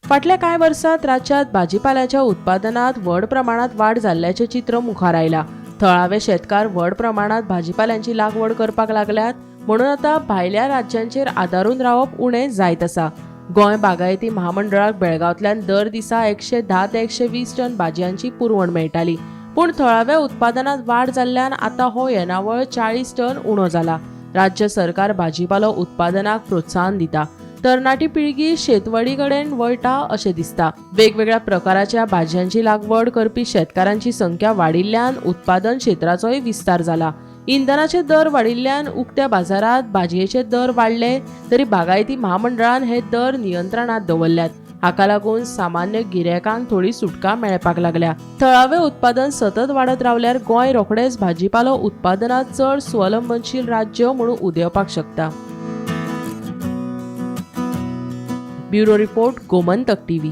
फाटल्या कांय वर्षांत राज्यात भाजीपाल्याच्या उत्पादनात व्हड प्रमाणात वाढ जाल्ल्याचे चित्र मुखार आयला। थळावे शेतकार व्हड प्रमाणात भाजीपाल्यांची लागवड करपाक लागल्यात, म्हणून आता भायल्या राज्यांचेर आदारून रावप उणें जायत आसा। गोंय बागायती महामंडळाक बेळगांवतल्यान दर दिसा 110 ते 120 टन भाजयांची पुरवण मेळटाली, पूण थळाव्या उत्पादनात वाढ जाल्ल्यान आता हो येणावळ 40 टन उणो जाला। राज्य सरकार भाजीपालो उत्पादनाक प्रोत्साहन दिता, तरणाटी पिळगी शेतवडी कडेन वळटा अशें दिसता। वेगवेगळ्या प्रकाराच्या भाजयांची लागवड करपी शेतकारांची संख्या वाडिल्ल्यान उत्पादन क्षेत्राचोय विस्तार जाला। इंधनाचे दर वाडिल्ल्यान उक्त्या बाजारात भाजयेचे दर वाडले, तरी बागायती महामंडळान हे दर नियंत्रणात दवरल्यात। हाका लागून सामान्य गिरायकांक थोडी सुटका मेळपाक लागल्या। थळावे उत्पादन सतत वाडत रावल्यार गोंय रोखडेच भाजीपालो उत्पादनात चड स्वलंबनशील राज्य म्हणून उदेवपाक शकता। Bureau report, Gomantak TV.